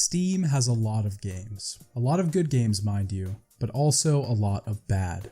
Steam has a lot of games. A lot of good games, mind you, but also a lot of bad.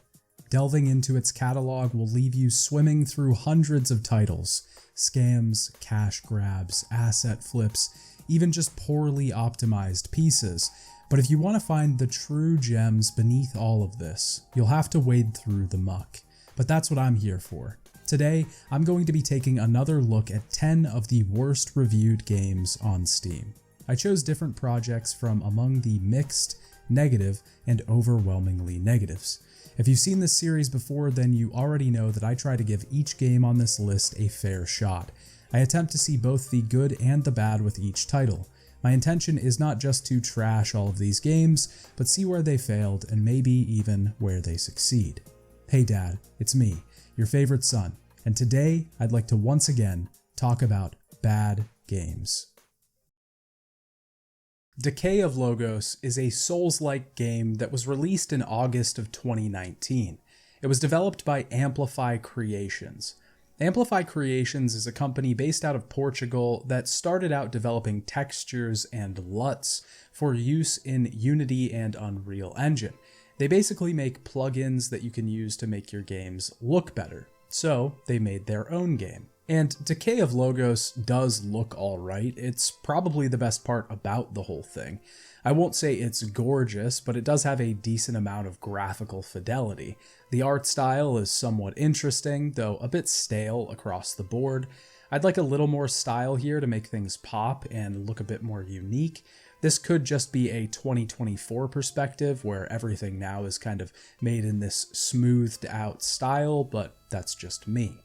Delving into its catalog will leave you swimming through hundreds of titles. Scams, cash grabs, asset flips, even just poorly optimized pieces. But if you want to find the true gems beneath all of this, you'll have to wade through the muck. But that's what I'm here for. Today, I'm going to be taking another look at 10 of the worst reviewed games on Steam. I chose different projects from among the mixed, negative, and overwhelmingly negatives. If you've seen this series before, then you already know that I try to give each game on this list a fair shot. I attempt to see both the good and the bad with each title. My intention is not just to trash all of these games, but see where they failed and maybe even where they succeed. Hey Dad, it's me, your favorite son, and today I'd like to once again talk about bad games. Decay of Logos is a Souls-like game that was released in August of 2019. It was developed by Amplify Creations. Amplify Creations is a company based out of Portugal that started out developing textures and LUTs for use in Unity and Unreal Engine. They basically make plugins that you can use to make your games look better. So they made their own game. And Decay of Logos does look alright. It's probably the best part about the whole thing. I won't say it's gorgeous, but it does have a decent amount of graphical fidelity. The art style is somewhat interesting, though a bit stale across the board. I'd like a little more style here to make things pop and look a bit more unique. This could just be a 2024 perspective where everything now is kind of made in this smoothed out style, but that's just me.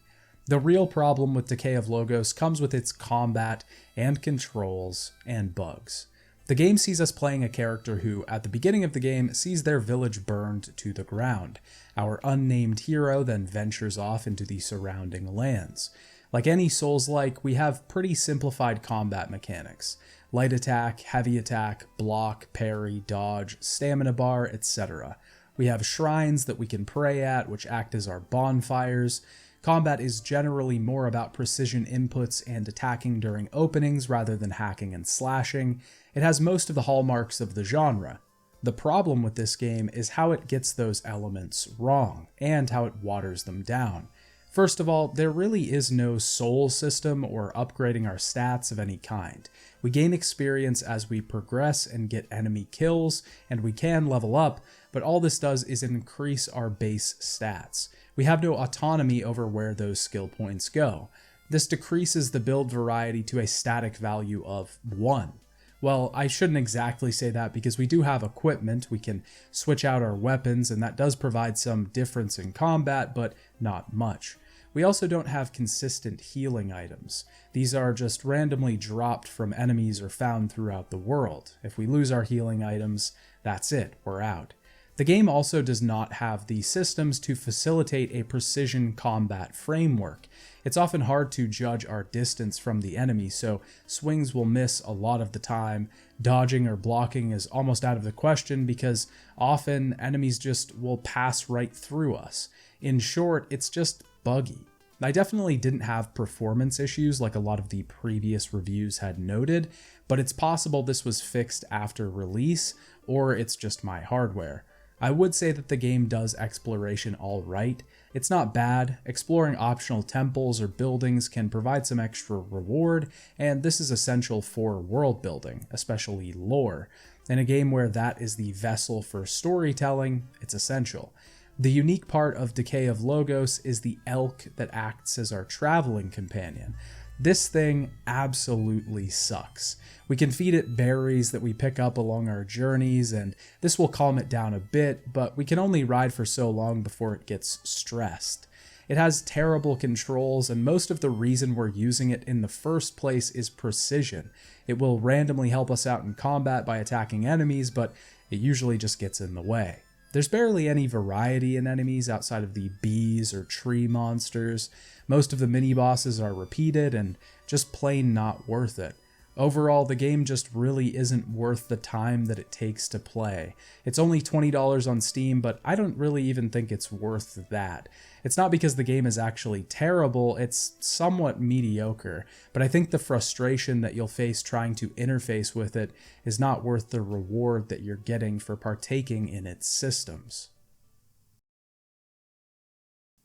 The real problem with Decay of Logos comes with its combat and controls and bugs. The game sees us playing a character who, at the beginning of the game, sees their village burned to the ground. Our unnamed hero then ventures off into the surrounding lands. Like any Souls-like, we have pretty simplified combat mechanics. Light attack, heavy attack, block, parry, dodge, stamina bar, etc. We have shrines that we can pray at, which act as our bonfires. Combat is generally more about precision inputs and attacking during openings rather than hacking and slashing. It has most of the hallmarks of the genre. The problem with this game is how it gets those elements wrong, and how it waters them down. First of all, there really is no soul system or upgrading our stats of any kind. We gain experience as we progress and get enemy kills, and we can level up, but all this does is increase our base stats. We have no autonomy over where those skill points go. This decreases the build variety to a static value of 1. Well, I shouldn't exactly say that because we do have equipment, we can switch out our weapons, and that does provide some difference in combat, but not much. We also don't have consistent healing items. These are just randomly dropped from enemies or found throughout the world. If we lose our healing items, that's it, we're out. The game also does not have the systems to facilitate a precision combat framework. It's often hard to judge our distance from the enemy, so swings will miss a lot of the time. Dodging or blocking is almost out of the question because often enemies just will pass right through us. In short, it's just buggy. I definitely didn't have performance issues like a lot of the previous reviews had noted, but it's possible this was fixed after release, or it's just my hardware. I would say that the game does exploration all right. It's not bad. Exploring optional temples or buildings can provide some extra reward, and this is essential for world building, especially lore. In a game where that is the vessel for storytelling, it's essential. The unique part of Decay of Logos is the elk that acts as our traveling companion. This thing absolutely sucks. We can feed it berries that we pick up along our journeys, and this will calm it down a bit, but we can only ride for so long before it gets stressed. It has terrible controls, and most of the reason we're using it in the first place is precision. It will randomly help us out in combat by attacking enemies, but it usually just gets in the way. There's barely any variety in enemies outside of the bees or tree monsters. Most of the mini-bosses are repeated and just plain not worth it. Overall, the game just really isn't worth the time that it takes to play. It's only $20 on Steam, but I don't really even think it's worth that. It's not because the game is actually terrible, it's somewhat mediocre, but I think the frustration that you'll face trying to interface with it is not worth the reward that you're getting for partaking in its systems.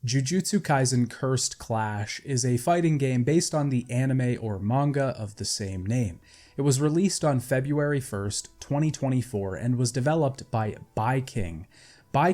Jujutsu Kaisen Cursed Clash is a fighting game based on the anime or manga of the same name. It was released on February 1st, 2024 and was developed by King.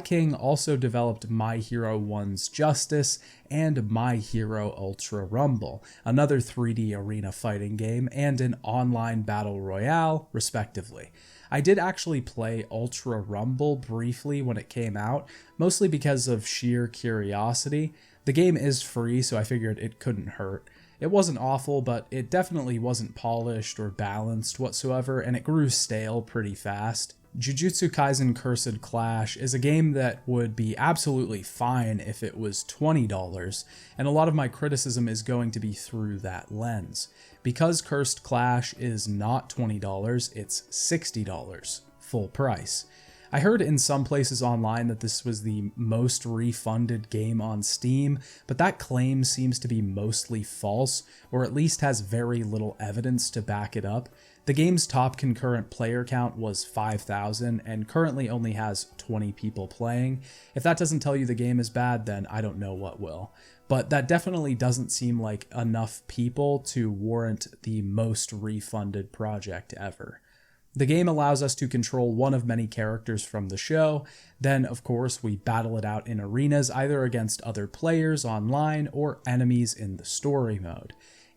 King also developed My Hero 1's Justice and My Hero Ultra Rumble, another 3D arena fighting game and an online battle royale, respectively. I did actually play Ultra Rumble briefly when it came out, mostly because of sheer curiosity. The game is free, so I figured it couldn't hurt. It wasn't awful, but it definitely wasn't polished or balanced whatsoever, and it grew stale pretty fast. Jujutsu Kaisen Cursed Clash is a game that would be absolutely fine if it was $20, and a lot of my criticism is going to be through that lens. Because Cursed Clash is not $20, it's $60, full price. I heard in some places online that this was the most refunded game on Steam, but that claim seems to be mostly false, or at least has very little evidence to back it up. The game's top concurrent player count was 5,000 and currently only has 20 people playing. If that doesn't tell you the game is bad, then I don't know what will. But that definitely doesn't seem like enough people to warrant the most refunded project ever. The game allows us to control one of many characters from the show. Then, of course, we battle it out in arenas either against other players online or enemies in the story mode.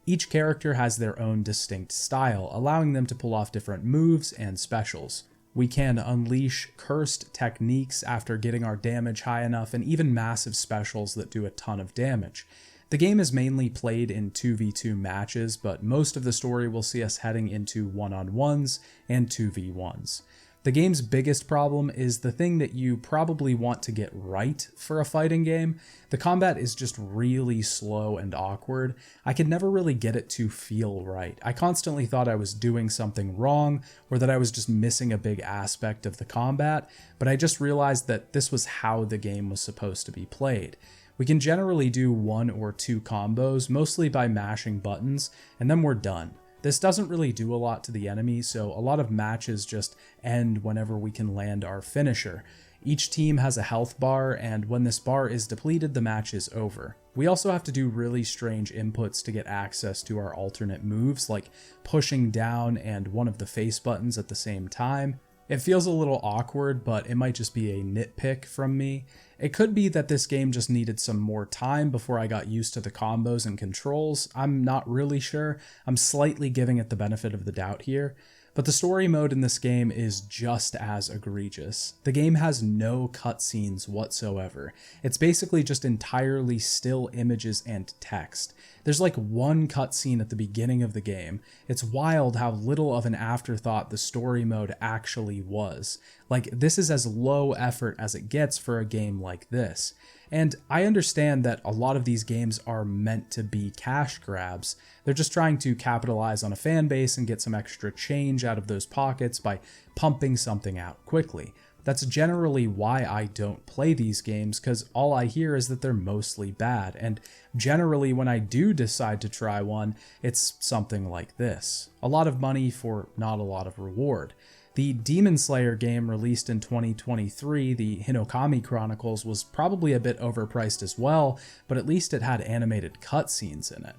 Each character has their own distinct style, allowing them to pull off different moves and specials. We can unleash cursed techniques after getting our damage high enough, and even massive specials that do a ton of damage. The game is mainly played in 2v2 matches, but most of the story will see us heading into 1-on-1s and 2v1s. The game's biggest problem is the thing that you probably want to get right for a fighting game. The combat is just really slow and awkward. I could never really get it to feel right. I constantly thought I was doing something wrong, or that I was just missing a big aspect of the combat, but I just realized that this was how the game was supposed to be played. We can generally do 1 or 2 combos, mostly by mashing buttons, and then we're done. This doesn't really do a lot to the enemy, so a lot of matches just end whenever we can land our finisher. Each team has a health bar, and when this bar is depleted, the match is over. We also have to do really strange inputs to get access to our alternate moves, like pushing down and one of the face buttons at the same time. It feels a little awkward, but it might just be a nitpick from me. It could be that this game just needed some more time before I got used to the combos and controls. I'm not really sure. I'm slightly giving it the benefit of the doubt here. But the story mode in this game is just as egregious. The game has no cutscenes whatsoever. It's basically just entirely still images and text. There's like one cutscene at the beginning of the game. It's wild how little of an afterthought the story mode actually was. Like, this is as low effort as it gets for a game like this. And I understand that a lot of these games are meant to be cash grabs. They're just trying to capitalize on a fan base and get some extra change out of those pockets by pumping something out quickly. That's generally why I don't play these games, because all I hear is that they're mostly bad, and generally when I do decide to try one, it's something like this. A lot of money for not a lot of reward. The Demon Slayer game released in 2023, the Hinokami Chronicles, was probably a bit overpriced as well, but at least it had animated cutscenes in it.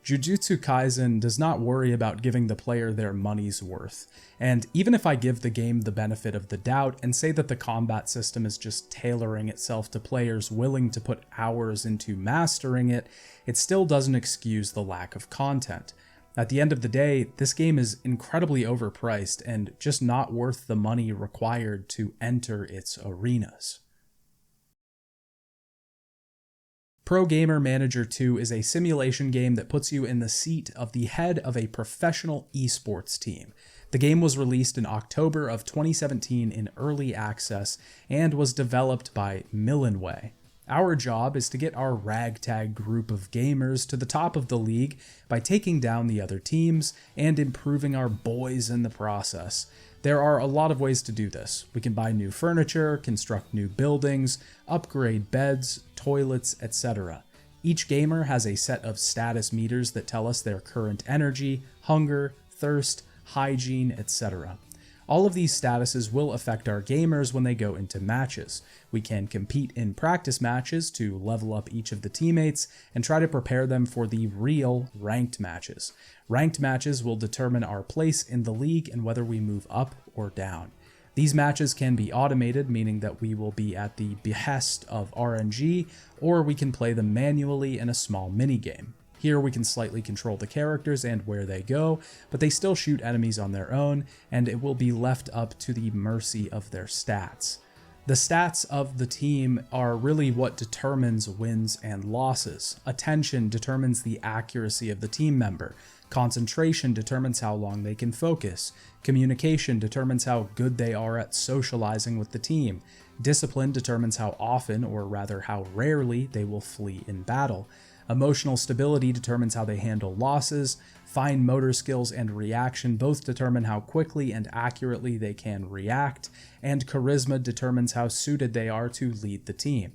Jujutsu Kaisen does not worry about giving the player their money's worth, and even if I give the game the benefit of the doubt and say that the combat system is just tailoring itself to players willing to put hours into mastering it, it still doesn't excuse the lack of content. At the end of the day, this game is incredibly overpriced and just not worth the money required to enter its arenas. Pro Gamer Manager 2 is a simulation game that puts you in the seat of the head of a professional esports team. The game was released in October of 2017 in early access and was developed by Millenway. Our job is to get our ragtag group of gamers to the top of the league by taking down the other teams and improving our boys in the process. There are a lot of ways to do this. We can buy new furniture, construct new buildings, upgrade beds, toilets, etc. Each gamer has a set of status meters that tell us their current energy, hunger, thirst, hygiene, etc. All of these statuses will affect our gamers when they go into matches. We can compete in practice matches to level up each of the teammates and try to prepare them for the real ranked matches. Ranked matches will determine our place in the league and whether we move up or down. These matches can be automated, meaning that we will be at the behest of RNG, or we can play them manually in a small minigame. Here we can slightly control the characters and where they go, but they still shoot enemies on their own, and it will be left up to the mercy of their stats. The stats of the team are really what determines wins and losses. Attention determines the accuracy of the team member. Concentration determines how long they can focus. Communication determines how good they are at socializing with the team. Discipline determines how often, or rather how rarely, they will flee in battle. Emotional stability determines how they handle losses. Fine motor skills and reaction both determine how quickly and accurately they can react, and charisma determines how suited they are to lead the team.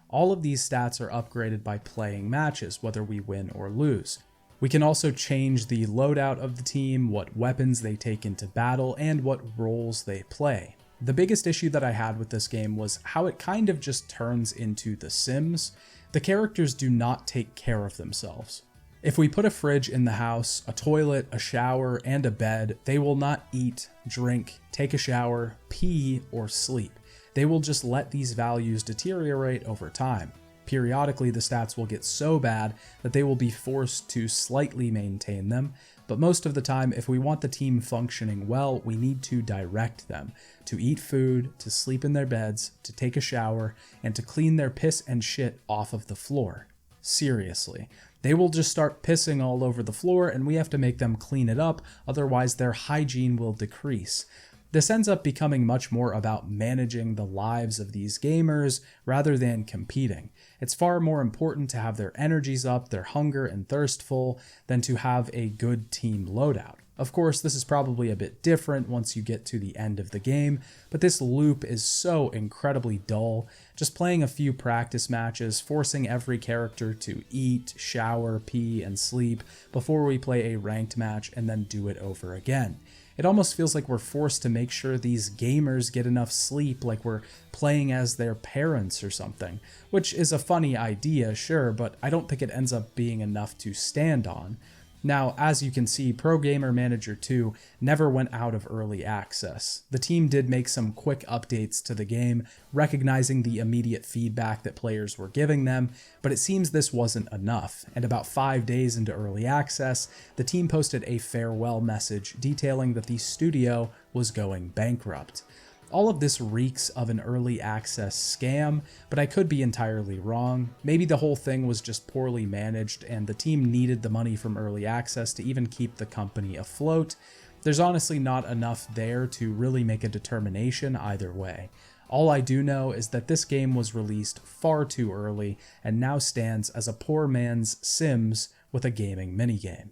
All of these stats are upgraded by playing matches, whether we win or lose. We can also change the loadout of the team, what weapons they take into battle, and what roles they play. The biggest issue that I had with this game was how it kind of just turns into The Sims. The characters do not take care of themselves. If we put a fridge in the house, a toilet, a shower, and a bed, they will not eat, drink, take a shower, pee, or sleep. They will just let these values deteriorate over time. Periodically, the stats will get so bad that they will be forced to slightly maintain them, but most of the time, if we want the team functioning well, we need to direct them to eat food, to sleep in their beds, to take a shower, and to clean their piss and shit off of the floor. Seriously. They will just start pissing all over the floor and we have to make them clean it up, otherwise their hygiene will decrease. This ends up becoming much more about managing the lives of these gamers rather than competing. It's far more important to have their energies up, their hunger and thirst full, than to have a good team loadout. Of course, this is probably a bit different once you get to the end of the game, but this loop is so incredibly dull. Just playing a few practice matches, forcing every character to eat, shower, pee, and sleep before we play a ranked match and then do it over again. It almost feels like we're forced to make sure these gamers get enough sleep, like we're playing as their parents or something, which is a funny idea, sure, but I don't think it ends up being enough to stand on. Now, as you can see, Pro Gamer Manager 2 never went out of early access. The team did make some quick updates to the game, recognizing the immediate feedback that players were giving them, but it seems this wasn't enough, and about 5 days into early access, the team posted a farewell message detailing that the studio was going bankrupt. All of this reeks of an early access scam, but I could be entirely wrong. Maybe the whole thing was just poorly managed and the team needed the money from early access to even keep the company afloat. There's honestly not enough there to really make a determination either way. All I do know is that this game was released far too early and now stands as a poor man's Sims with a gaming minigame.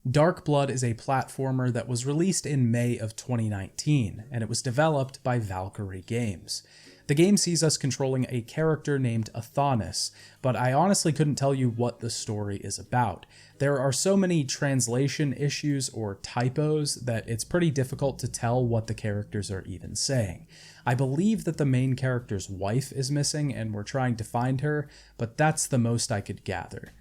Dark Blood is a platformer that was released in May of 2019, and it was developed by Valkyrie Games. The game sees us controlling a character named Athanis, but I honestly couldn't tell you what the story is about. There are so many translation issues or typos that it's pretty difficult to tell what the characters are even saying. I believe that the main character's wife is missing and we're trying to find her, but that's the most I could gather.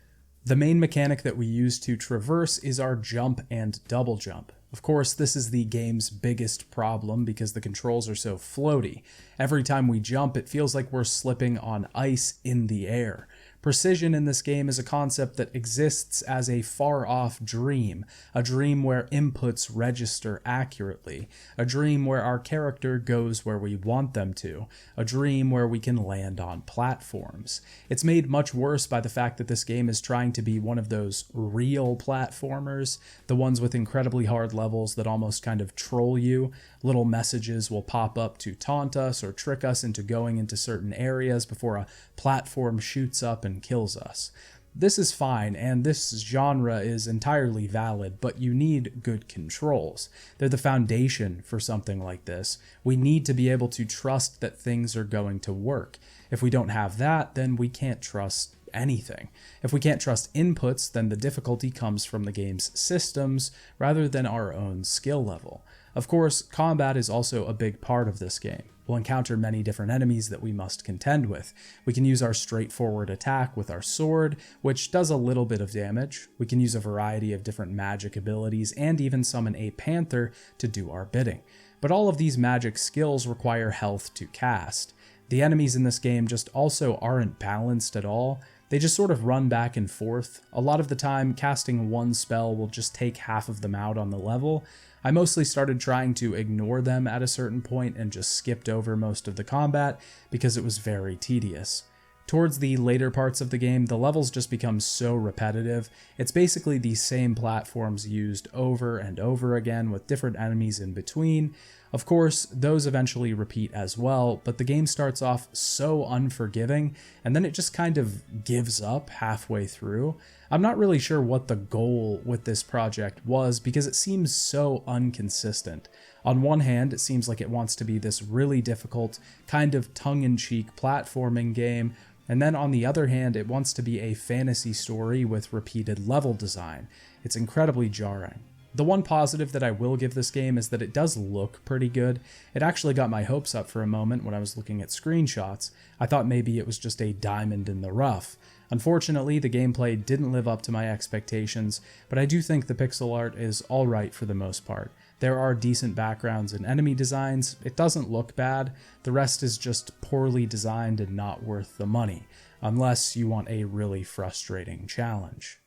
The main mechanic that we use to traverse is our jump and double jump. Of course, this is the game's biggest problem because the controls are so floaty. Every time we jump, it feels like we're slipping on ice in the air. Precision in this game is a concept that exists as a far-off dream, a dream where inputs register accurately, a dream where our character goes where we want them to, a dream where we can land on platforms. It's made much worse by the fact that this game is trying to be one of those real platformers, the ones with incredibly hard levels that almost kind of troll you. Little messages will pop up to taunt us or trick us into going into certain areas before a platform shoots up and kills us. This is fine, and this genre is entirely valid, but you need good controls. They're the foundation for something like this. We need to be able to trust that things are going to work. If we don't have that, then we can't trust anything. If we can't trust inputs, then the difficulty comes from the game's systems rather than our own skill level. Of course, combat is also a big part of this game. We'll encounter many different enemies that we must contend with. We can use our straightforward attack with our sword, which does a little bit of damage. We can use a variety of different magic abilities and even summon a panther to do our bidding. But all of these magic skills require health to cast. The enemies in this game just also aren't balanced at all. They just sort of run back and forth. A lot of the time, casting one spell will just take half of them out on the level. I mostly started trying to ignore them at a certain point and just skipped over most of the combat because it was very tedious. Towards the later parts of the game, the levels just become so repetitive. It's basically the same platforms used over and over again with different enemies in between. Of course, those eventually repeat as well, but the game starts off so unforgiving, and then it just kind of gives up halfway through. I'm not really sure what the goal with this project was because it seems so inconsistent. On one hand, it seems like it wants to be this really difficult, kind of tongue-in-cheek platforming game, and then on the other hand, it wants to be a fantasy story with repeated level design. It's incredibly jarring. The one positive that I will give this game is that it does look pretty good. It actually got my hopes up for a moment when I was looking at screenshots. I thought maybe it was just a diamond in the rough. Unfortunately, the gameplay didn't live up to my expectations, but I do think the pixel art is alright for the most part. There are decent backgrounds and enemy designs. It doesn't look bad. The rest is just poorly designed and not worth the money, unless you want a really frustrating challenge.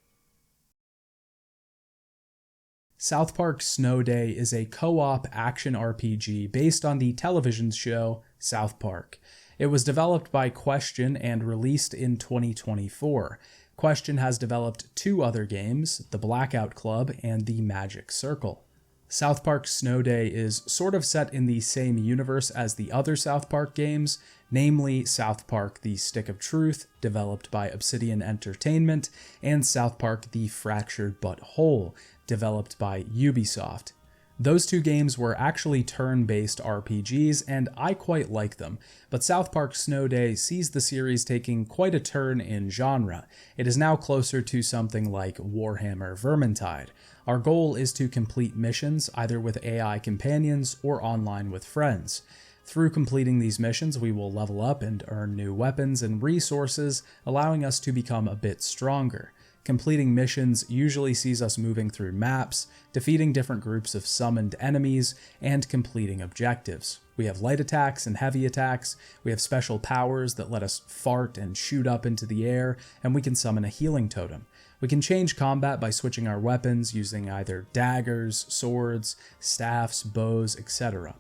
South Park Snow Day is a co-op action RPG based on the television show South Park. It was developed by Question and released in 2024. Question has developed two other games, The Blackout Club and The Magic Circle. South Park Snow Day is sort of set in the same universe as the other South Park games, namely South Park The Stick of Truth, developed by Obsidian Entertainment, and South Park The Fractured But Whole, developed by Ubisoft. Those two games were actually turn-based RPGs, and I quite like them, but South Park Snow Day sees the series taking quite a turn in genre. It is now closer to something like Warhammer Vermintide. Our goal is to complete missions, either with AI companions or online with friends. Through completing these missions, we will level up and earn new weapons and resources, allowing us to become a bit stronger. Completing missions usually sees us moving through maps, defeating different groups of summoned enemies, and completing objectives. We have light attacks and heavy attacks, we have special powers that let us fart and shoot up into the air, and we can summon a healing totem. We can change combat by switching our weapons using either daggers, swords, staffs, bows, etc.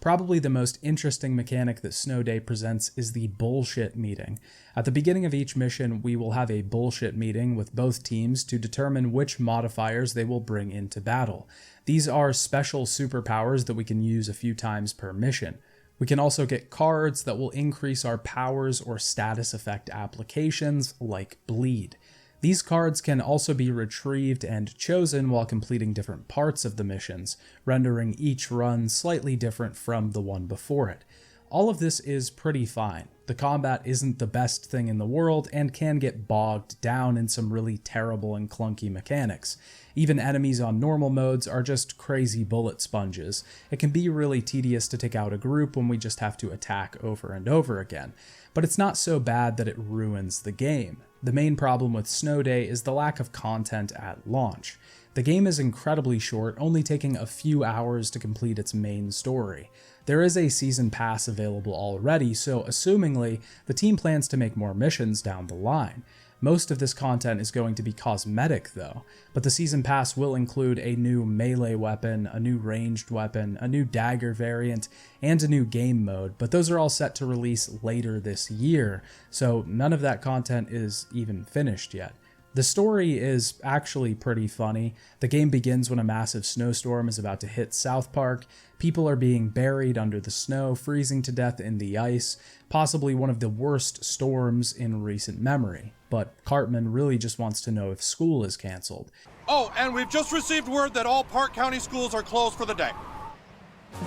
Probably the most interesting mechanic that Snow Day presents is the bullshit meeting. At the beginning of each mission, we will have a bullshit meeting with both teams to determine which modifiers they will bring into battle. These are special superpowers that we can use a few times per mission. We can also get cards that will increase our powers or status effect applications, like Bleed. These cards can also be retrieved and chosen while completing different parts of the missions, rendering each run slightly different from the one before it. All of this is pretty fine. The combat isn't the best thing in the world and can get bogged down in some really terrible and clunky mechanics. Even enemies on normal modes are just crazy bullet sponges. It can be really tedious to take out a group when we just have to attack over and over again. But it's not so bad that it ruins the game. The main problem with Snow Day is the lack of content at launch. The game is incredibly short, only taking a few hours to complete its main story. There is a season pass available already, so assumingly, the team plans to make more missions down the line. Most of this content is going to be cosmetic though, but the Season Pass will include a new melee weapon, a new ranged weapon, a new dagger variant, and a new game mode, but those are all set to release later this year, so none of that content is even finished yet. The story is actually pretty funny. The game begins when a massive snowstorm is about to hit South Park. People are being buried under the snow, freezing to death in the ice, possibly one of the worst storms in recent memory. But Cartman really just wants to know if school is canceled. Oh, and we've just received word that all Park County schools are closed for the day.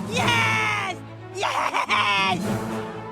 Yes! Yes!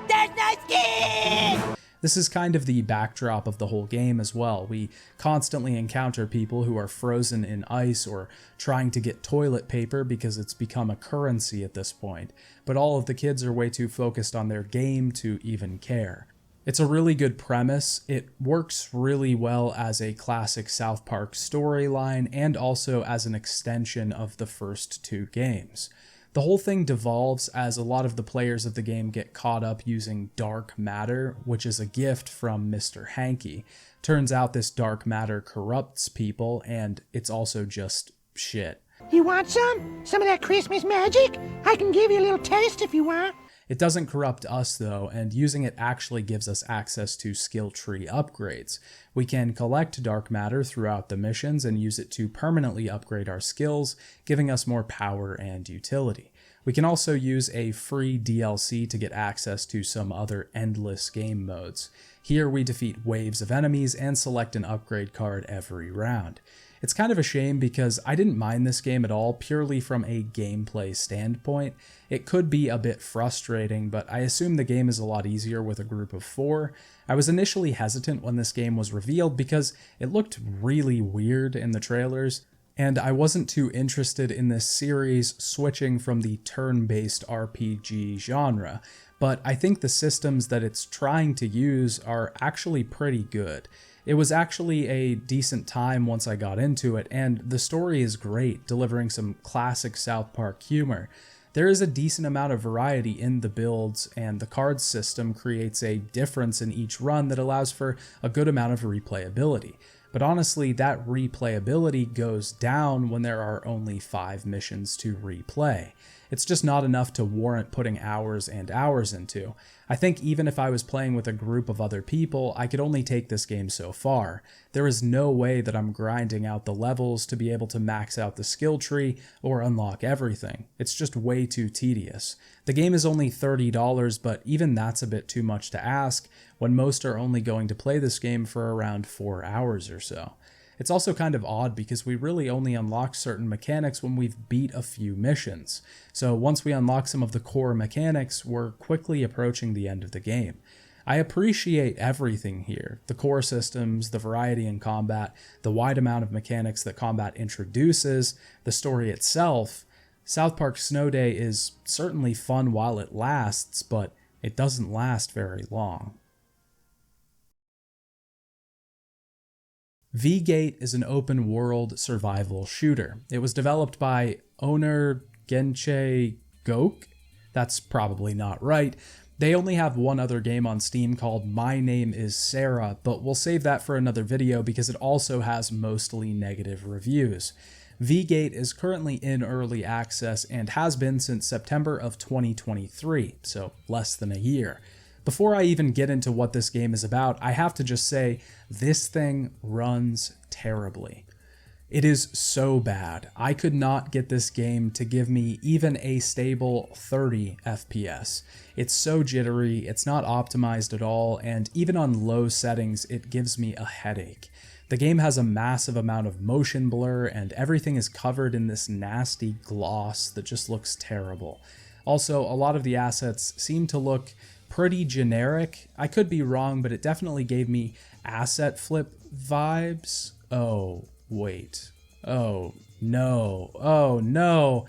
There's no ski! This is kind of the backdrop of the whole game as well. We constantly encounter people who are frozen in ice or trying to get toilet paper because it's become a currency at this point, but all of the kids are way too focused on their game to even care. It's a really good premise. It works really well as a classic South Park storyline and also as an extension of the first two games. The whole thing devolves as a lot of the players of the game get caught up using dark matter, which is a gift from Mr. Hanky. Turns out this dark matter corrupts people, and it's also just shit. You want some? Some of that Christmas magic? I can give you a little taste if you want. It doesn't corrupt us though, and using it actually gives us access to skill tree upgrades. We can collect dark matter throughout the missions and use it to permanently upgrade our skills, giving us more power and utility. We can also use a free DLC to get access to some other endless game modes. Here we defeat waves of enemies and select an upgrade card every round. It's kind of a shame because I didn't mind this game at all purely from a gameplay standpoint. It could be a bit frustrating, but I assume the game is a lot easier with a group of 4. I was initially hesitant when this game was revealed because it looked really weird in the trailers, and I wasn't too interested in this series switching from the turn-based RPG genre, but I think the systems that it's trying to use are actually pretty good. It was actually a decent time once I got into it, and the story is great, delivering some classic South Park humor. There is a decent amount of variety in the builds, and the card system creates a difference in each run that allows for a good amount of replayability. But honestly, that replayability goes down when there are only 5 missions to replay. It's just not enough to warrant putting hours and hours into. I think even if I was playing with a group of other people, I could only take this game so far. There is no way that I'm grinding out the levels to be able to max out the skill tree or unlock everything. It's just way too tedious. The game is only $30, but even that's a bit too much to ask when most are only going to play this game for around 4 hours or so. It's also kind of odd because we really only unlock certain mechanics when we've beat a few missions. So once we unlock some of the core mechanics, we're quickly approaching the end of the game. I appreciate everything here, the core systems, the variety in combat, the wide amount of mechanics that combat introduces, the story itself. South Park Snow Day is certainly fun while it lasts, but it doesn't last very long. V-Gate is an open-world survival shooter. It was developed by owner Genche Gok. That's probably not right. They only have one other game on Steam called My Name is Sarah, but we'll save that for another video because it also has mostly negative reviews. V-Gate is currently in early access and has been since September of 2023, so less than a year. Before I even get into what this game is about, I have to just say, this thing runs terribly. It is so bad. I could not get this game to give me even a stable 30 FPS. It's so jittery, it's not optimized at all, and even on low settings, it gives me a headache. The game has a massive amount of motion blur, and everything is covered in this nasty gloss that just looks terrible. Also, a lot of the assets seem to look pretty generic. I could be wrong, but it definitely gave me asset flip vibes. Oh, wait. Oh, no. Oh, no.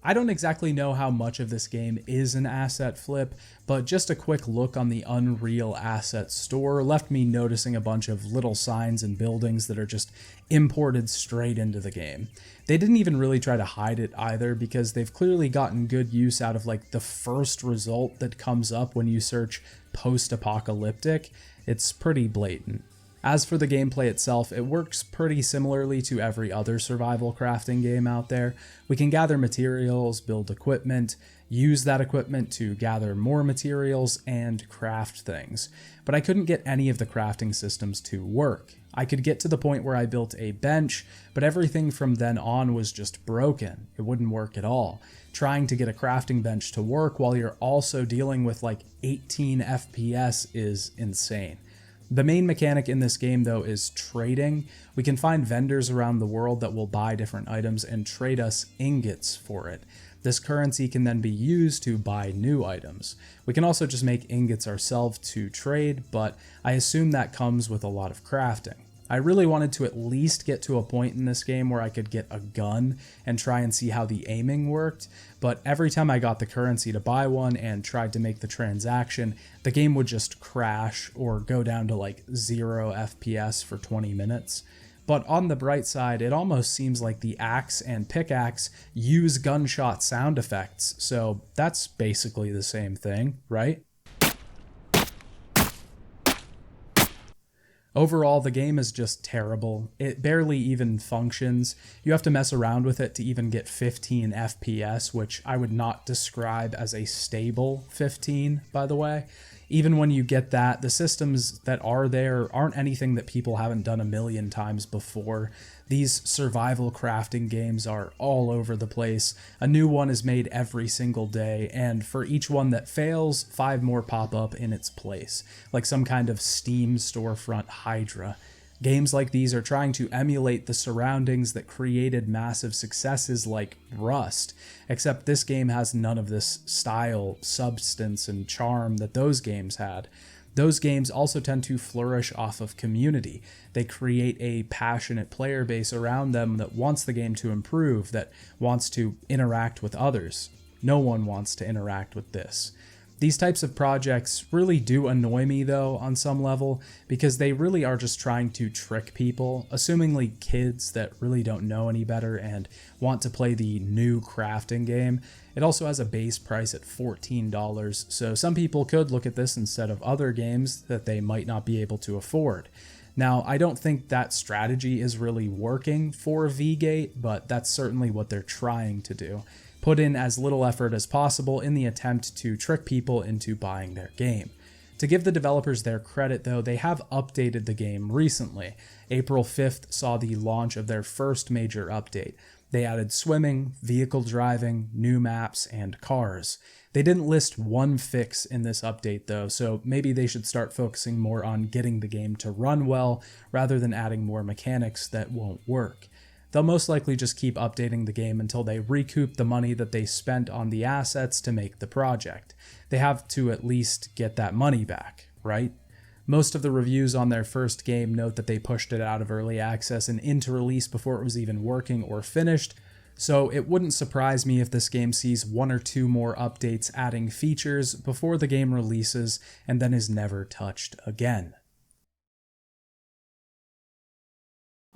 I don't exactly know how much of this game is an asset flip, but just a quick look on the Unreal Asset Store left me noticing a bunch of little signs and buildings that are just imported straight into the game. They didn't even really try to hide it either because they've clearly gotten good use out of like the first result that comes up when you search post-apocalyptic. It's pretty blatant. As for the gameplay itself, it works pretty similarly to every other survival crafting game out there. We can gather materials, build equipment, use that equipment to gather more materials, and craft things. But I couldn't get any of the crafting systems to work. I could get to the point where I built a bench, but everything from then on was just broken. It wouldn't work at all. Trying to get a crafting bench to work while you're also dealing with like 18 FPS is insane. The main mechanic in this game, though, is trading. We can find vendors around the world that will buy different items and trade us ingots for it. This currency can then be used to buy new items. We can also just make ingots ourselves to trade, but I assume that comes with a lot of crafting. I really wanted to at least get to a point in this game where I could get a gun and try and see how the aiming worked, but every time I got the currency to buy one and tried to make the transaction, the game would just crash or go down to like 0 FPS for 20 minutes. But on the bright side, it almost seems like the axe and pickaxe use gunshot sound effects, so that's basically the same thing, right? Overall, the game is just terrible. It barely even functions. You have to mess around with it to even get 15 FPS, which I would not describe as a stable 15, by the way. Even when you get that, the systems that are there aren't anything that people haven't done a million times before. These survival crafting games are all over the place. A new one is made every single day, and for each one that fails, 5 more pop up in its place, like some kind of Steam storefront Hydra. Games like these are trying to emulate the surroundings that created massive successes like Rust, except this game has none of this style, substance, and charm that those games had. Those games also tend to flourish off of community. They create a passionate player base around them that wants the game to improve, that wants to interact with others. No one wants to interact with this. These types of projects really do annoy me, though, on some level, because they really are just trying to trick people, assumingly kids that really don't know any better and want to play the new crafting game. It also has a base price at $14, so some people could look at this instead of other games that they might not be able to afford. Now, I don't think that strategy is really working for V-Gate, but that's certainly what they're trying to do. Put in as little effort as possible in the attempt to trick people into buying their game. To give the developers their credit, though, they have updated the game recently. April 5th saw the launch of their first major update. They added swimming, vehicle driving, new maps, and cars. They didn't list one fix in this update, though, so maybe they should start focusing more on getting the game to run well rather than adding more mechanics that won't work. They'll most likely just keep updating the game until they recoup the money that they spent on the assets to make the project. They have to at least get that money back, right? Most of the reviews on their first game note that they pushed it out of early access and into release before it was even working or finished, so it wouldn't surprise me if this game sees 1 or 2 more updates adding features before the game releases and then is never touched again.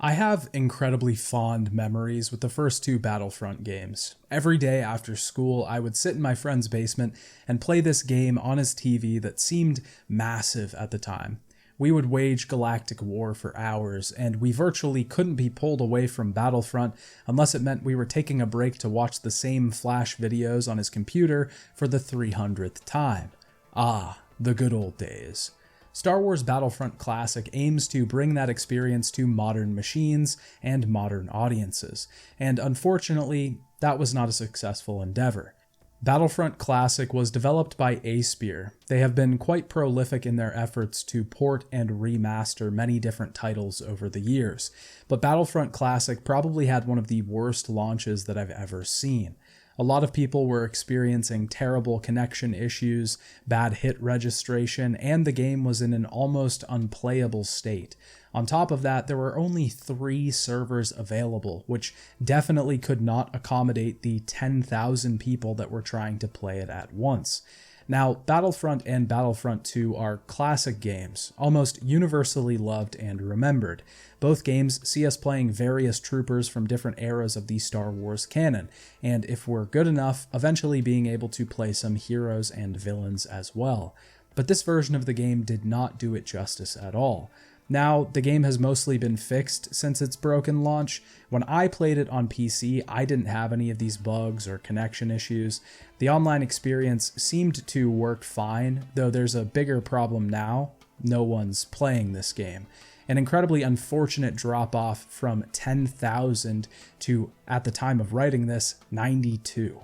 I have incredibly fond memories with the first 2 Battlefront games. Every day after school, I would sit in my friend's basement and play this game on his TV that seemed massive at the time. We would wage galactic war for hours, and we virtually couldn't be pulled away from Battlefront unless it meant we were taking a break to watch the same Flash videos on his computer for the 300th time. Ah, the good old days. Star Wars Battlefront Classic aims to bring that experience to modern machines and modern audiences, and unfortunately, that was not a successful endeavor. Battlefront Classic was developed by Aspyr. They have been quite prolific in their efforts to port and remaster many different titles over the years, but Battlefront Classic probably had one of the worst launches that I've ever seen. A lot of people were experiencing terrible connection issues, bad hit registration, and the game was in an almost unplayable state. On top of that, there were only 3 servers available, which definitely could not accommodate the 10,000 people that were trying to play it at once. Now, Battlefront and Battlefront 2 are classic games, almost universally loved and remembered. Both games see us playing various troopers from different eras of the Star Wars canon, and if we're good enough, eventually being able to play some heroes and villains as well. But this version of the game did not do it justice at all. Now, the game has mostly been fixed since its broken launch. When I played it on PC, I didn't have any of these bugs or connection issues. The online experience seemed to work fine, though there's a bigger problem now. No one's playing this game. An incredibly unfortunate drop-off from 10,000 to, at the time of writing this, 92.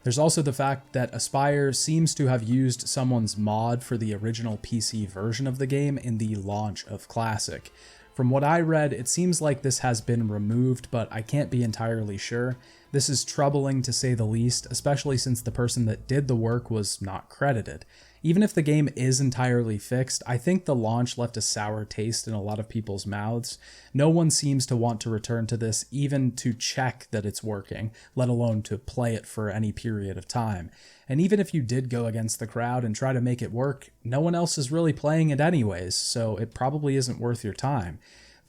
There's also the fact that Aspyr seems to have used someone's mod for the original PC version of the game in the launch of Classic. From what I read, it seems like this has been removed, but I can't be entirely sure. This is troubling to say the least, especially since the person that did the work was not credited. Even if the game is entirely fixed, I think the launch left a sour taste in a lot of people's mouths. No one seems to want to return to this even to check that it's working, let alone to play it for any period of time. And even if you did go against the crowd and try to make it work, no one else is really playing it anyways, so it probably isn't worth your time.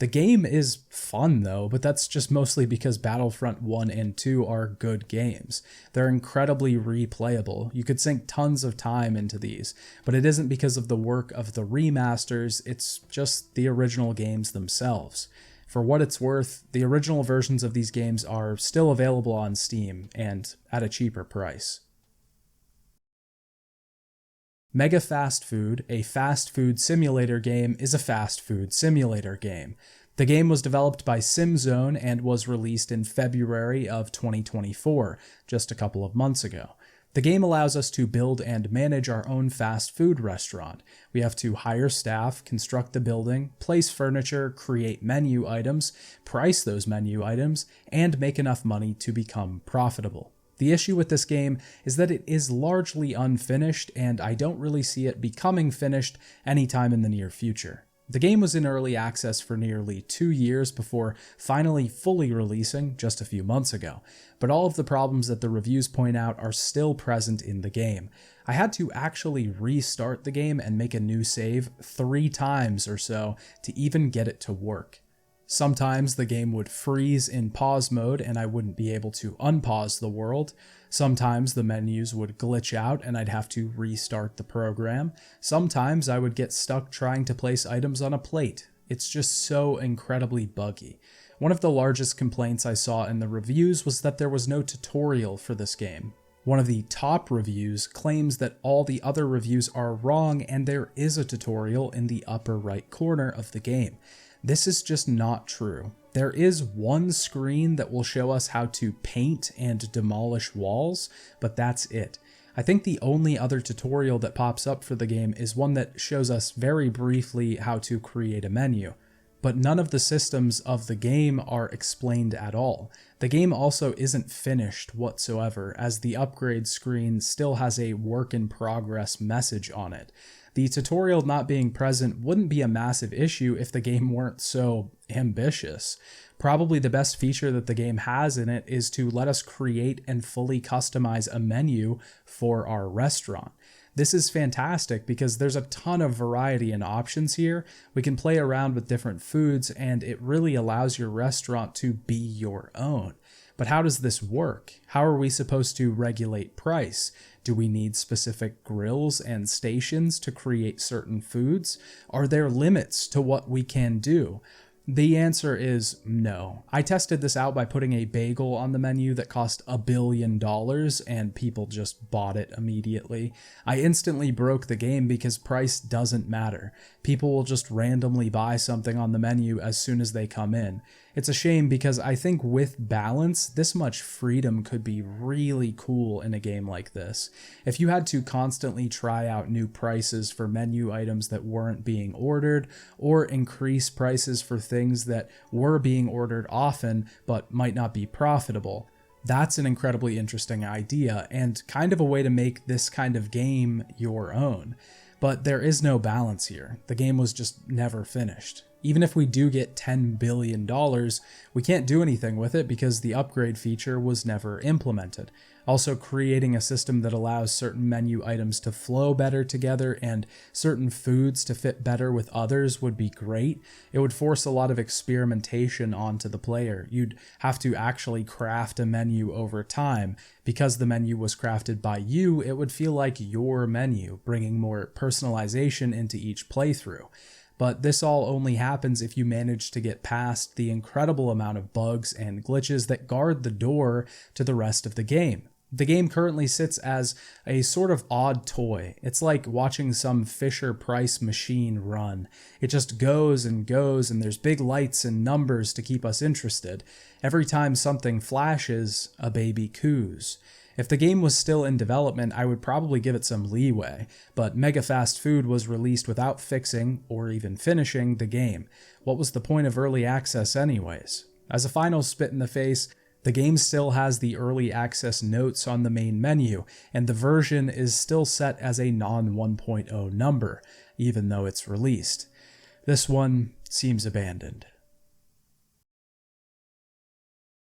The game is fun though, but that's just mostly because Battlefront 1 and 2 are good games. They're incredibly replayable. You could sink tons of time into these, but it isn't because of the work of the remasters, it's just the original games themselves. For what it's worth, the original versions of these games are still available on Steam and at a cheaper price. Mega Fast Food, a fast food simulator game, is a fast food simulator game. The game was developed by SimZone and was released in February of 2024, just a couple of months ago. The game allows us to build and manage our own fast food restaurant. We have to hire staff, construct the building, place furniture, create menu items, price those menu items, and make enough money to become profitable. The issue with this game is that it is largely unfinished, and I don't really see it becoming finished anytime in the near future. The game was in early access for nearly 2 years before finally fully releasing just a few months ago, but all of the problems that the reviews point out are still present in the game. I had to actually restart the game and make a new save 3 times or so to even get it to work. Sometimes the game would freeze in pause mode and I wouldn't be able to unpause the world. Sometimes the menus would glitch out and I'd have to restart the program. Sometimes I would get stuck trying to place items on a plate. It's just so incredibly buggy. One of the largest complaints I saw in the reviews was that there was no tutorial for this game. One of the top reviews claims that all the other reviews are wrong and there is a tutorial in the upper right corner of the game. This is just not true. There is one screen that will show us how to paint and demolish walls, but that's it. I think the only other tutorial that pops up for the game is one that shows us very briefly how to create a menu. But none of the systems of the game are explained at all. The game also isn't finished whatsoever, as the upgrade screen still has a work in progress message on it. The tutorial not being present wouldn't be a massive issue if the game weren't so ambitious. Probably the best feature that the game has in it is to let us create and fully customize a menu for our restaurant. This is fantastic because there's a ton of variety and options here. We can play around with different foods and it really allows your restaurant to be your own. But how does this work? How are we supposed to regulate price? Do we need specific grills and stations to create certain foods? Are there limits to what we can do? The answer is no. I tested this out by putting a bagel on the menu that cost $1 billion and people just bought it immediately. I instantly broke the game because price doesn't matter. People will just randomly buy something on the menu as soon as they come in. It's a shame because I think with balance, this much freedom could be really cool in a game like this. If you had to constantly try out new prices for menu items that weren't being ordered, or increase prices for things that were being ordered often but might not be profitable, that's an incredibly interesting idea and kind of a way to make this kind of game your own. But there is no balance here. The game was just never finished. Even if we do get $10 billion, we can't do anything with it because the upgrade feature was never implemented. Also, creating a system that allows certain menu items to flow better together and certain foods to fit better with others would be great. It would force a lot of experimentation onto the player. You'd have to actually craft a menu over time. Because the menu was crafted by you, it would feel like your menu, bringing more personalization into each playthrough. but this all only happens if you manage to get past the incredible amount of bugs and glitches that guard the door to the rest of the game. The game currently sits as a sort of odd toy. It's like watching some Fisher-Price machine run. It just goes, and there's big lights and numbers to keep us interested. Every time something flashes, a baby coos. If the game was still in development, I would probably give it some leeway, but Mega Fast Food was released without fixing, or even finishing, the game. What was the point of early access anyways? As a final spit in the face, the game still has the early access notes on the main menu, and the version is still set as a non-1.0 number, even though it's released. This one seems abandoned.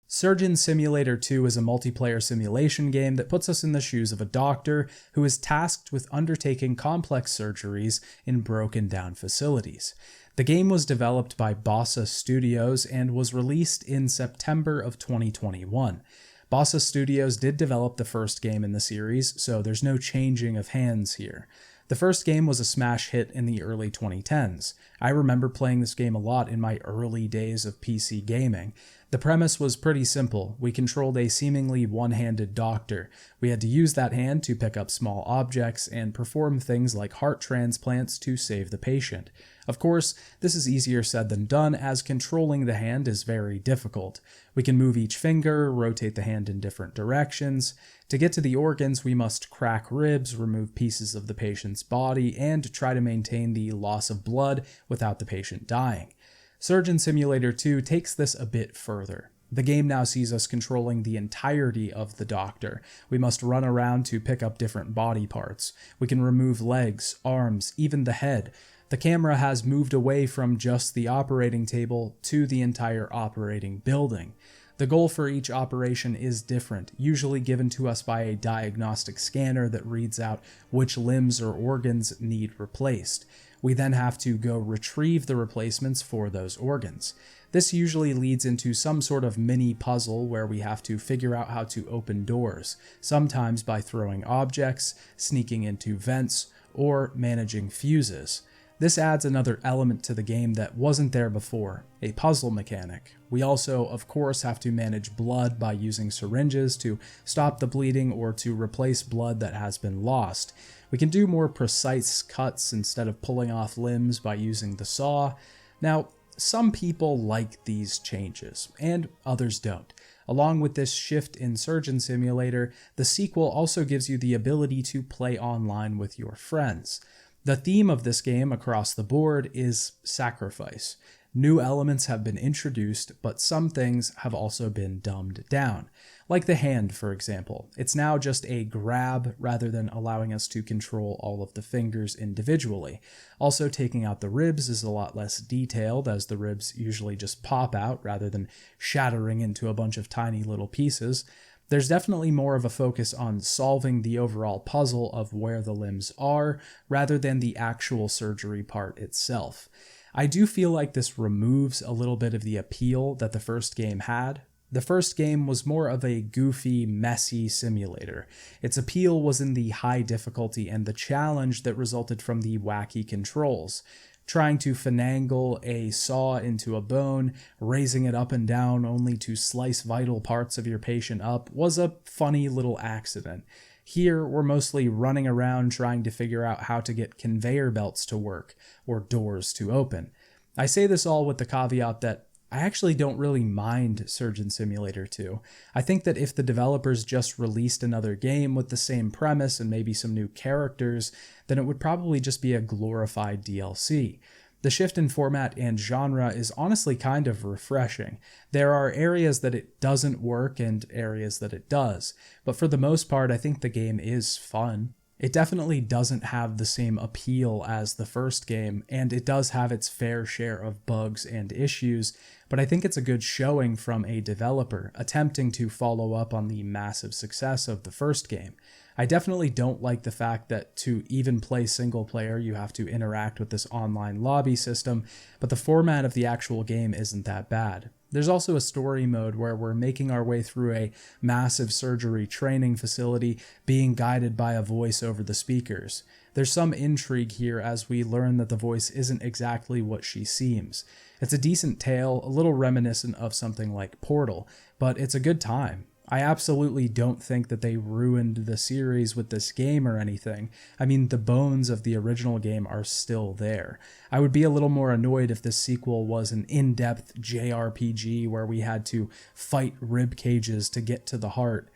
Surgeon Simulator 2 is a multiplayer simulation game that puts us in the shoes of a doctor who is tasked with undertaking complex surgeries in broken down facilities. The game was developed by Bossa Studios and was released in September of 2021. Bossa Studios did develop the first game in the series, so there's no changing of hands here. The first game was a smash hit in the early 2010s. I remember playing this game a lot in my early days of PC gaming. The premise was pretty simple. We controlled a seemingly one-handed doctor. We had to use that hand to pick up small objects and perform things like heart transplants to save the patient. Of course, this is easier said than done, as controlling the hand is very difficult. We can move each finger, rotate the hand in different directions. To get to the organs, we must crack ribs, remove pieces of the patient's body, and try to maintain the loss of blood without the patient dying. Surgeon Simulator 2 takes this a bit further. The game now sees us controlling the entirety of the doctor. We must run around to pick up different body parts. We can remove legs, arms, even the head. The camera has moved away from just the operating table to the entire operating building. The goal for each operation is different, usually given to us by a diagnostic scanner that reads out which limbs or organs need replaced. We then have to go retrieve the replacements for those organs. This usually leads into some sort of mini puzzle where we have to figure out how to open doors, sometimes by throwing objects, sneaking into vents, or managing fuses. This adds another element to the game that wasn't there before, a puzzle mechanic. We also, of course, have to manage blood by using syringes to stop the bleeding or to replace blood that has been lost. We can do more precise cuts instead of pulling off limbs by using the saw. Now, some people like these changes, and others don't. Along with this shift in Surgeon Simulator, the sequel also gives you the ability to play online with your friends. The theme of this game across the board is sacrifice. New elements have been introduced, but some things have also been dumbed down. Like the hand, for example. It's now just a grab rather than allowing us to control all of the fingers individually. Also, taking out the ribs is a lot less detailed, as the ribs usually just pop out rather than shattering into a bunch of tiny little pieces. There's definitely more of a focus on solving the overall puzzle of where the limbs are, rather than the actual surgery part itself. I do feel like this removes a little bit of the appeal that the first game had. The first game was more of a goofy, messy simulator. Its appeal was in the high difficulty and the challenge that resulted from the wacky controls. Trying to finagle a saw into a bone, raising it up and down only to slice vital parts of your patient up, was a funny little accident. Here, we're mostly running around trying to figure out how to get conveyor belts to work, or doors to open. I say this all with the caveat that I actually don't really mind Surgeon Simulator 2. I think that if the developers just released another game with the same premise and maybe some new characters, then it would probably just be a glorified DLC. The shift in format and genre is honestly kind of refreshing. There are areas that it doesn't work and areas that it does, but for the most part, I think the game is fun. It definitely doesn't have the same appeal as the first game, and it does have its fair share of bugs and issues, but I think it's a good showing from a developer attempting to follow up on the massive success of the first game. I definitely don't like the fact that to even play single player, you have to interact with this online lobby system, but the format of the actual game isn't that bad. There's also a story mode where we're making our way through a massive surgery training facility being guided by a voice over the speakers. There's some intrigue here as we learn that the voice isn't exactly what she seems. It's a decent tale, a little reminiscent of something like Portal, but it's a good time. I absolutely don't think that they ruined the series with this game or anything. I mean, the bones of the original game are still there. I would be a little more annoyed if this sequel was an in-depth JRPG where we had to fight rib cages to get to the heart.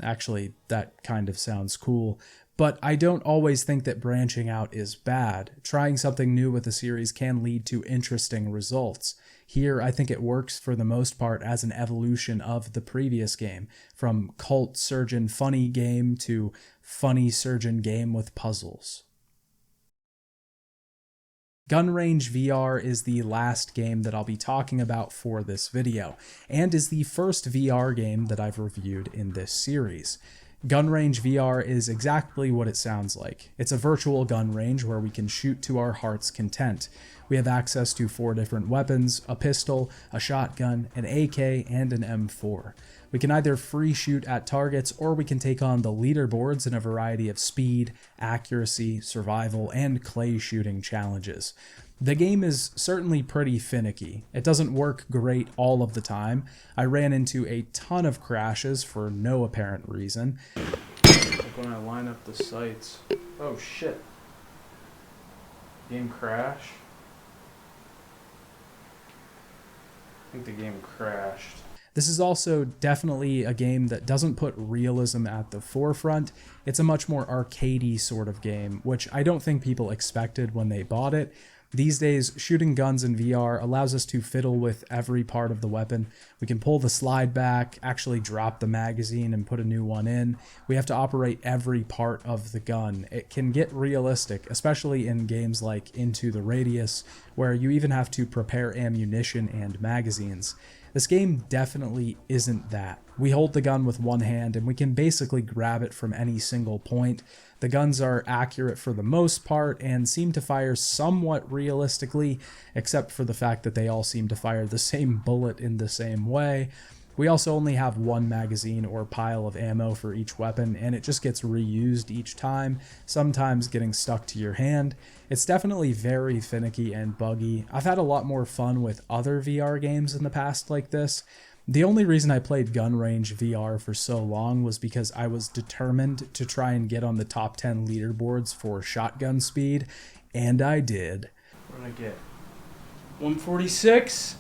Actually, that kind of sounds cool. But I don't always think that branching out is bad. Trying something new with a series can lead to interesting results. Here, I think it works for the most part as an evolution of the previous game, from cult surgeon funny game to funny surgeon game with puzzles. Gun Range VR is the last game that I'll be talking about for this video, and is the first VR game that I've reviewed in this series. Gun Range VR is exactly what it sounds like. It's a virtual gun range where we can shoot to our heart's content. We have access to 4 different weapons, a pistol, a shotgun, an AK, and an M4. We can either free shoot at targets, or we can take on the leaderboards in a variety of speed, accuracy, survival, and clay shooting challenges. The game is certainly pretty finicky. It doesn't work great all of the time. I ran into a ton of crashes for no apparent reason. Like when I line up the sights. Oh shit. Game crash? I think the game crashed. This is also definitely a game that doesn't put realism at the forefront. It's a much more arcadey sort of game, which I don't think people expected when they bought it. These days, shooting guns in VR allows us to fiddle with every part of the weapon. We can pull the slide back, actually drop the magazine and put a new one in. We have to operate every part of the gun. It can get realistic, especially in games like Into the Radius, where you even have to prepare ammunition and magazines. This game definitely isn't that. We hold the gun with one hand and we can basically grab it from any single point. The guns are accurate for the most part and seem to fire somewhat realistically, except for the fact that they all seem to fire the same bullet in the same way. We also only have one magazine or pile of ammo for each weapon, and it just gets reused each time, sometimes getting stuck to your hand. It's definitely very finicky and buggy. I've had a lot more fun with other VR games in the past like this. The only reason I played Gun Range VR for so long was because I was determined to try and get on the top 10 leaderboards for shotgun speed, and I did. What did I get? 146?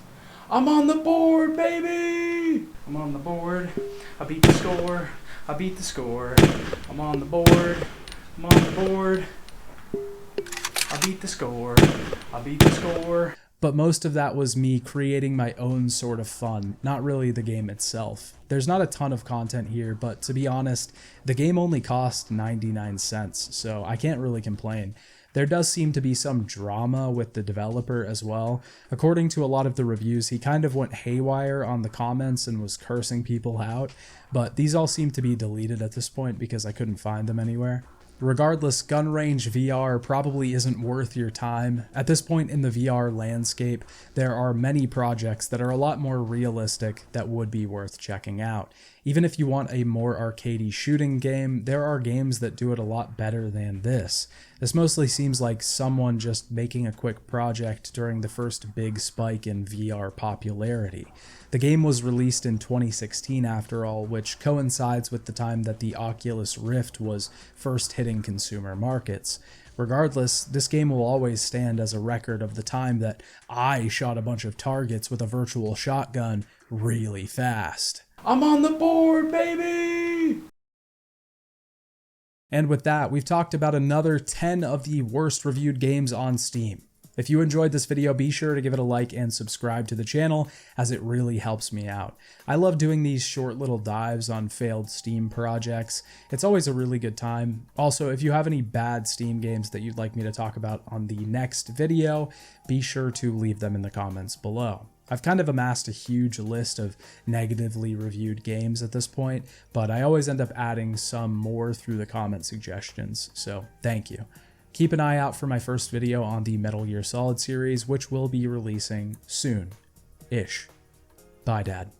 I'm on the board, baby! I'm on the board. I beat the score. I beat the score. I'm on the board. I'm on the board. I beat the score. I beat the score. But most of that was me creating my own sort of fun, not really the game itself. There's not a ton of content here, but to be honest, the game only cost 99 cents, so I can't really complain. There does seem to be some drama with the developer as well. According to a lot of the reviews, he kind of went haywire on the comments and was cursing people out, but these all seem to be deleted at this point because I couldn't find them anywhere. Regardless, Gun Range VR probably isn't worth your time. At this point in the VR landscape, there are many projects that are a lot more realistic that would be worth checking out. Even if you want a more arcadey shooting game, there are games that do it a lot better than this. This mostly seems like someone just making a quick project during the first big spike in VR popularity. The game was released in 2016 after all, which coincides with the time that the Oculus Rift was first hitting consumer markets. Regardless, this game will always stand as a record of the time that I shot a bunch of targets with a virtual shotgun really fast. I'm on the board, baby! And with that, we've talked about another 10 of the worst reviewed games on Steam. If you enjoyed this video, be sure to give it a like and subscribe to the channel, as it really helps me out. I love doing these short little dives on failed Steam projects. It's always a really good time. Also, if you have any bad Steam games that you'd like me to talk about on the next video, be sure to leave them in the comments below. I've kind of amassed a huge list of negatively reviewed games at this point, but I always end up adding some more through the comment suggestions, so thank you. Keep an eye out for my first video on the Metal Gear Solid series, which will be releasing soon-ish. Bye. Bye, Dad.